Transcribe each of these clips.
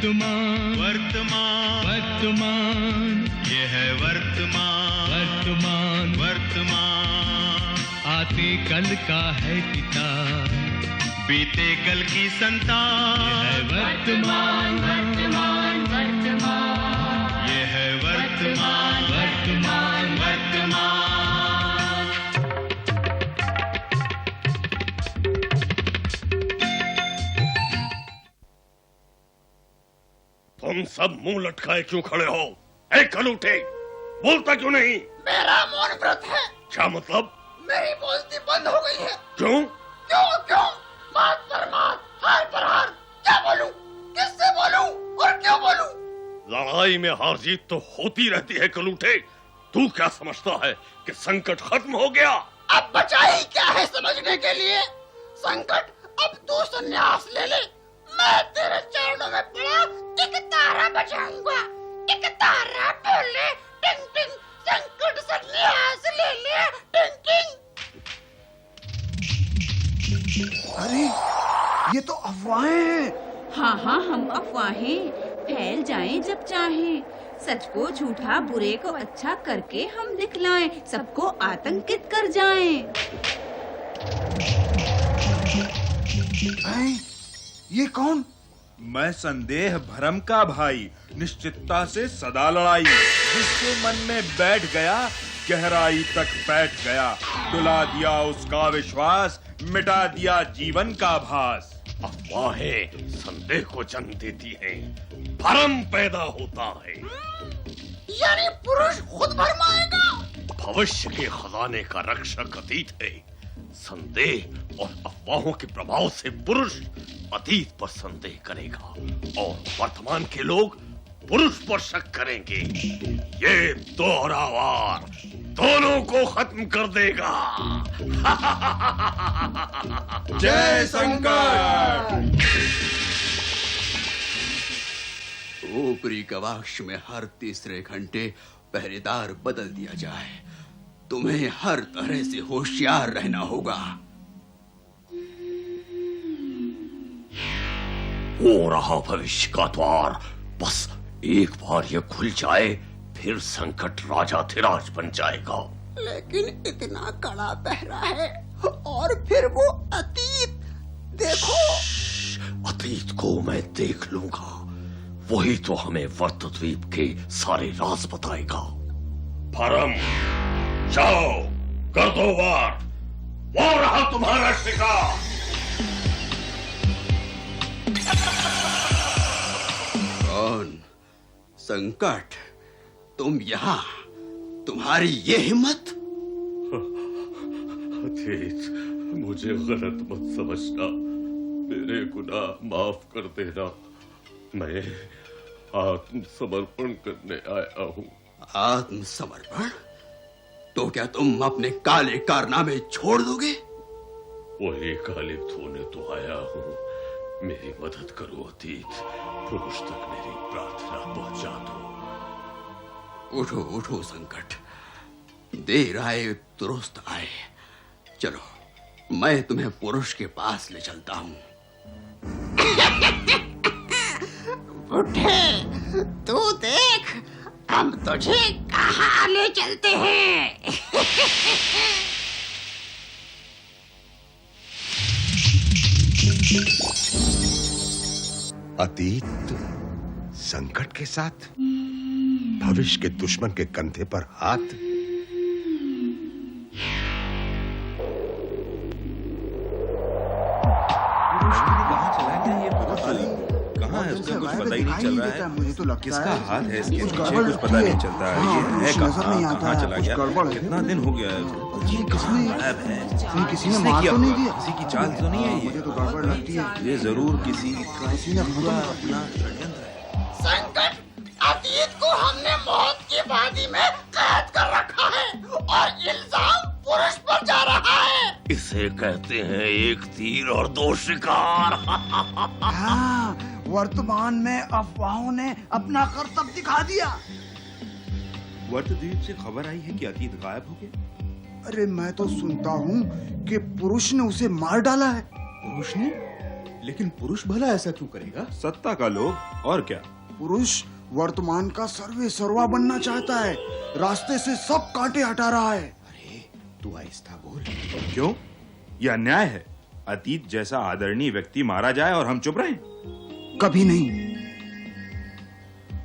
वर्तमान वर्तमान वर्तमान ये है वर्तमान वर्तमान वर्तमान आते कल का है पिता बीते कल की संतान है वर्तमान वर्तमान वर्तमान ये है वर्तमान वर्तमान वर्तमान तुम सब मुंह लटकाए क्यों खड़े हो? ए कलूटे, बोलता क्यों नहीं? मेरा मौन व्रत है। क्या मतलब? मेरी बोलती बंद हो गई है। क्यों? क्यों? मात पर मात, हार पर हार। क्या बोलूं? किससे बोलूं और क्यों बोलूं? लड़ाई में हार जीत तो होती रहती है कलूटे। तू क्या समझता है कि संकट खत्म हो गया? अब बचा ही क्या है समझने के लिए? संकट, अब तू संन्यास ले ले। मैं तेरे चरणों में पड़ा एक तारा बजाऊंगा। एक तारा बोले टिंग टिंग, संकट संन्यास ले ले टिंग टिंग। अरे ये तो अफवाहें हैं। हाँ, हम अफवाहें फैल जाएं जब चाहें। सच को झूठा, बुरे को अच्छा करके हम दिखलाएं, सबको आतंकित कर जाएं। ये कौन? मैं संदेह भरम का भाई, निश्चितता से सदा लड़ाई। जिसके मन में बैठ गया गहराई तक बैठ गया, डुला दिया उसका विश्वास, मिटा दिया जीवन का भास। अफवाहें संदेह को जन्म देती हैं, भ्रम पैदा होता है। यानी पुरुष खुद भरमाएगा। भविष्य के खजाने का रक्षक अतीत है। संदेह और अफवाहों के प्रभाव से पुरुष अतीत पर संदेह करेगा और वर्तमान के लोग पुरुष पर शक करेंगे। ये दोहरा वार दोनों को खत्म कर देगा। जय संकट। ऊपरी गवाक्ष में हर तीसरे घंटे पहरेदार बदल दिया जाए। तुम्हें हर तरह से होशियार रहना होगा। हो रहा भविष्य का द्वार, बस एक बार ये खुल जाए फिर संकट राजाधिराज बन जाएगा। लेकिन इतना कड़ा पहरा है और फिर वो अतीत देखो। अतीत को मैं देख लूंगा, वही तो हमें वर्तद्वीप के सारे राज बताएगा। भरम, जाओ कर दो वार, वो रहा तुम्हारा शिकार। कौन? संकट, तुम यहाँ? तुम्हारी ये हिम्मत? अतीत, मुझे गलत मत समझना, मेरे गुनाह माफ कर देना। मैं आत्मसमर्पण करने आया हूँ। आत्मसमर्पण? तो क्या तुम अपने काले कारनामे छोड़ दोगे? वही काले धोने तो आया हूँ। मेरी मदद करो अतीत, पुरुष तक मेरी प्रार्थना पहुंचा दो। उठो उठो संकट, देर आए दुरुस्त आए। चलो मैं तुम्हें पुरुष के पास ले चलता हूँ। उठे, तू देख हम तुझे कहाँ ले चलते हैं। अतीत संकट के साथ, भविष्य के दुश्मन के कंधे पर हाथ। कहाँ है उसका? कुछ पता ही नहीं चल रहा है। मुझे तो लगता किसका हाथ है इसके पीछे, कुछ पता नहीं चलता है। ये है कहाँ चला गया? कितना दिन हो गया है? किसी ने मार तो नहीं दिया? किसी की चाल तो नहीं है? मुझे तो गड़बड़ लगती है। ये जरूर किसी ने अपना षड्यंत्र है। संकट, अतीत को हमने मौत की वादी में कैद कर रखा है और इल्जाम पुरुष पर जा रहा है। इसे कहते हैं एक तीर और दो शिकार। हाँ, वर्तमान में अफवाहों ने अपना करतब दिखा दिया। वर्तद्वीप से खबर आई है कि अतीत गायब हो गया। अरे मैं तो सुनता हूँ कि पुरुष ने उसे मार डाला है। पुरुष ने? लेकिन पुरुष भला ऐसा क्यों करेगा? सत्ता का लोभ, और क्या। पुरुष वर्तमान का सर्वे सर्वा बनना चाहता है, रास्ते से सब कांटे हटा रहा है। अरे तू आहिस्ता बोल। क्यों? यह अन्याय है। अतीत जैसा आदरणीय व्यक्ति मारा जाए और हम चुप रहें? कभी नहीं।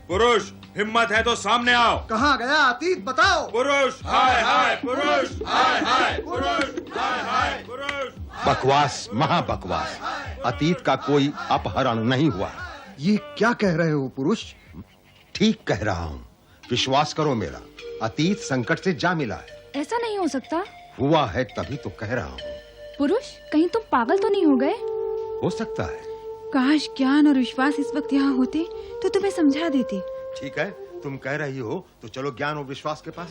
पुरुष हिम्मत है तो सामने आओ। कहाँ गया अतीत, बताओ। पुरुष हाय हाय, पुरुष हाय हाय, पुरुष हाय हाय, पुरुष। बकवास, महाबकवास। अतीत का कोई अपहरण नहीं हुआ। ये क्या कह रहे हो पुरुष? ठीक कह रहा हूँ, विश्वास करो मेरा। अतीत संकट से जा मिला है। ऐसा नहीं हो सकता। हुआ है तभी तो कह रहा हूँ। पुरुष, कहीं तुम पागल तो नहीं हो गए? हो सकता है। काश ज्ञान और विश्वास इस वक्त यहाँ होते तो तुम्हें समझा देते। ठीक है, तुम कह रही हो तो चलो ज्ञान और विश्वास के पास।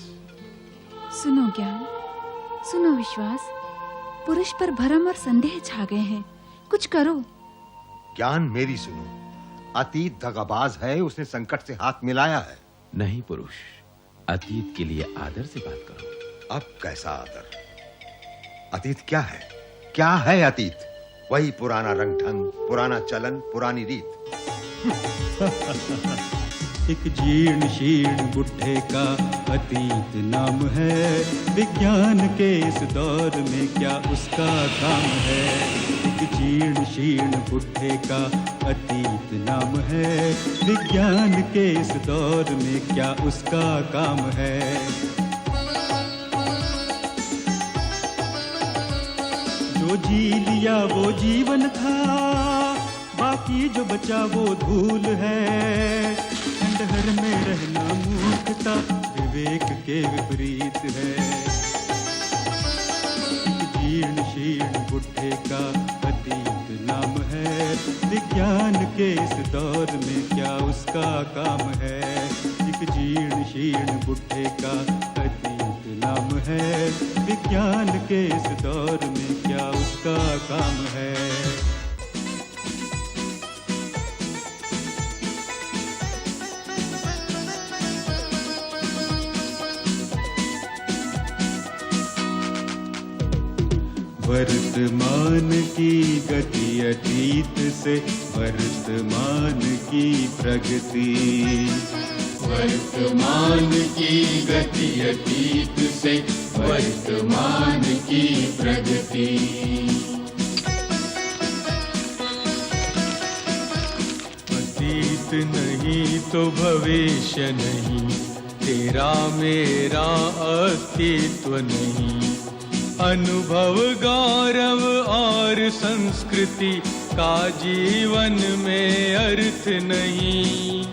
सुनो ज्ञान, सुनो विश्वास, पुरुष पर भरम और संदेह छा गए हैं, कुछ करो। ज्ञान मेरी सुनो, अतीत दगाबाज है, उसने संकट से हाथ मिलाया है। नहीं पुरुष, अतीत के लिए आदर से बात करो। अब कैसा आदर? अतीत क्या है? क्या है अतीत? वही पुराना रंग ढंग, पुराना चलन, पुरानी रीत। एक जीर्ण शीर्ण बुढ़े का अतीत नाम है, विज्ञान के इस दौर में क्या उसका काम है। एक जीर्ण शीर्ण बुढ़े का अतीत नाम है, विज्ञान के इस दौर में क्या उसका काम है। जो जी लिया वो जीवन था, बाकी जो बचा वो धूल है। खंडहर में रहना मूर्खता, विवेक के विपरीत है। जीर्ण शीर्ण बुढ़े का अतीत नाम है, विज्ञान के इस दौर में क्या उसका काम है। एक जीर्ण शीर्ण बुढ़े का अतीत नाम है, विज्ञान के इस दौर में क्या उसका काम है। वर्तमान की गति अतीत से, वर्तमान की प्रगति। वर्तमान की गति अतीत से, वर्तमान की प्रगति। अतीत नहीं तो भविष्य नहीं, तेरा मेरा अस्तित्व नहीं। अनुभव गौरव और संस्कृति का जीवन में अर्थ नहीं।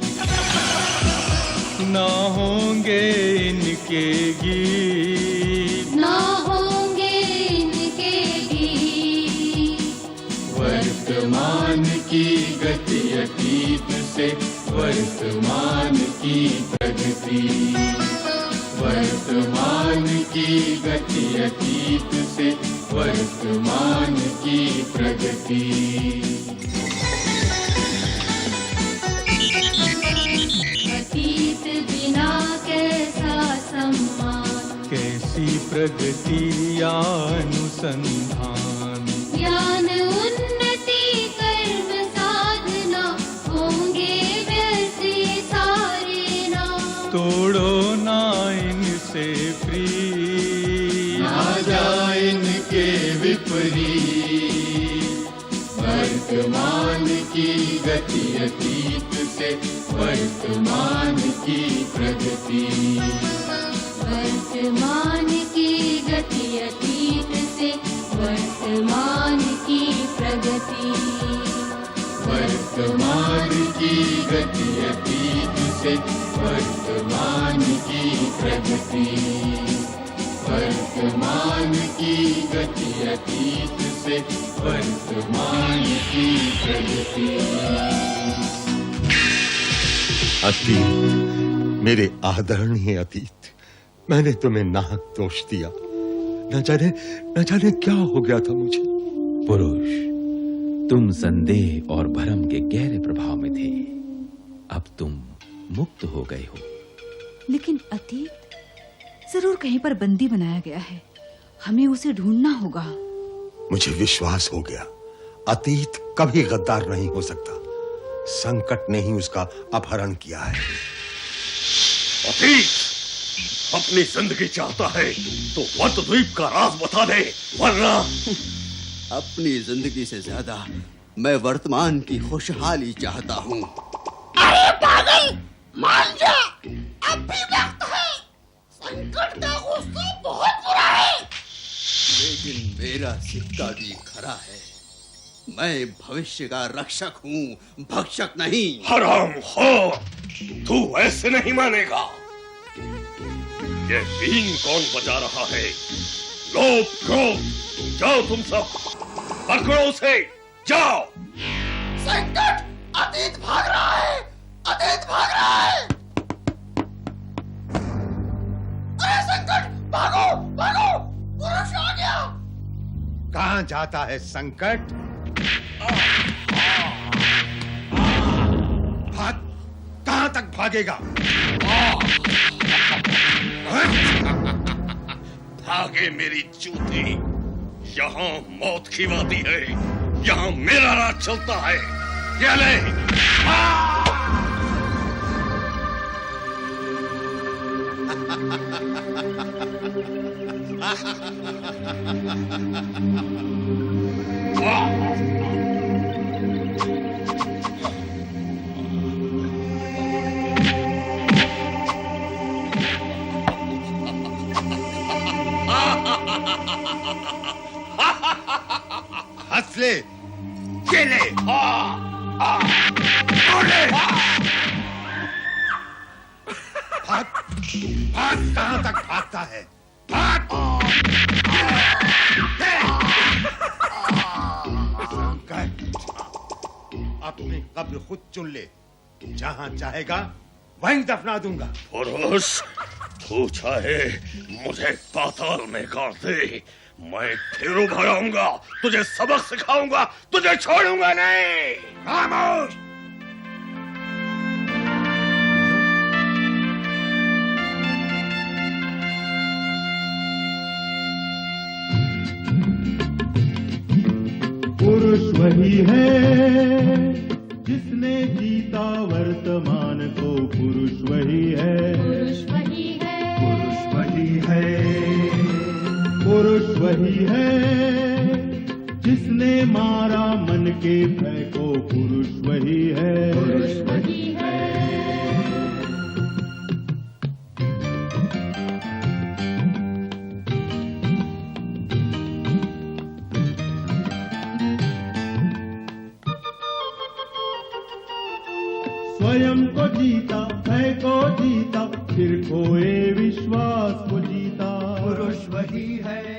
ना होंगे इनके गीत, ना होंगे इनके गीत। वर्तमान की गति अतीत से, वर्तमान की प्रगति। वर्तमान की गति अतीत से, वर्तमान की प्रगति। अतीत बिना कैसा सम्मान, कैसी प्रगति या अनुसंधान। ज्ञान उन्नति कर्म साधना, होंगे व्यर्थ सारे नाम। तोड़ो ना इनसे प्रीत, ना जाए इनके विपरीत। वर्तमान की गति अतीत से, वर्तमान की प्रगति। वर्तमान की गति अतीत से, वर्तमान की प्रगति। वर्तमान की गति अतीत से, वर्तमान की प्रगति। वर्तमान की गति अतीत से, वर्तमान की प्रगति। अतीत, मेरे आदरणीय अतीत, मैंने तुम्हें नाहक दोष दिया। न जाने क्या हो गया था मुझे। पुरुष, तुम संदेह और भरम के गहरे प्रभाव में थे, अब तुम मुक्त हो गए हो। लेकिन अतीत जरूर कहीं पर बंदी बनाया गया है, हमें उसे ढूंढना होगा। मुझे विश्वास हो गया, अतीत कभी गद्दार नहीं हो सकता। संकट ने ही उसका अपहरण किया है। अतीत अपनी जिंदगी चाहता है तो वर्तद्वीप का राज बता दे, वरना अपनी जिंदगी से ज्यादा मैं वर्तमान की खुशहाली चाहता हूँ। अरे पागल, मान जा, अब भी वक्त है। संकट का गुस्सा बहुत बुरा है। लेकिन मेरा सिक्का भी खरा है। मैं भविष्य का रक्षक हूँ, भक्षक नहीं। हरामखोर, तू ऐसे नहीं मानेगा। ये बीन कौन बजा रहा है? लोभ क्रोध, जाओ तुम सब, पकड़ो उसे, जाओ। संकट, अतीत भाग रहा है, अतीत भाग रहा है। अरे संकट, भागो भागो, पुरुष आ गया। कहां जाता है संकट? भाग, कहां तक भागेगा? भागे मेरी चूती, यहाँ मौत की वादी है, यहाँ मेरा राज चलता है। ये ले। हंस ले, के ले, भाग, भाग, कहां तक भागता है? भाग! संकट, अपनी कब्र खुद चुन ले, जहां चाहेगा वहीं दफना दूंगा। पुरुष, तू चाहे मुझे पाताल में गाड़ दे, मैं फिर उभर आऊंगा, तुझे सबक सिखाऊंगा, तुझे छोड़ूंगा नहीं। खामोश! पुरुष वही है जिसने जीता वर्तमान को, पुरुष वही है, पुरुष वही है, पुरुष वही है, पुरुष वही है जिसने मारा मन के भय को, पुरुष वही है, पुरुष वही है। स्वयं को जीता, भय को जीता, फिर खोए विश्वास को जीता, पुरुष वही है,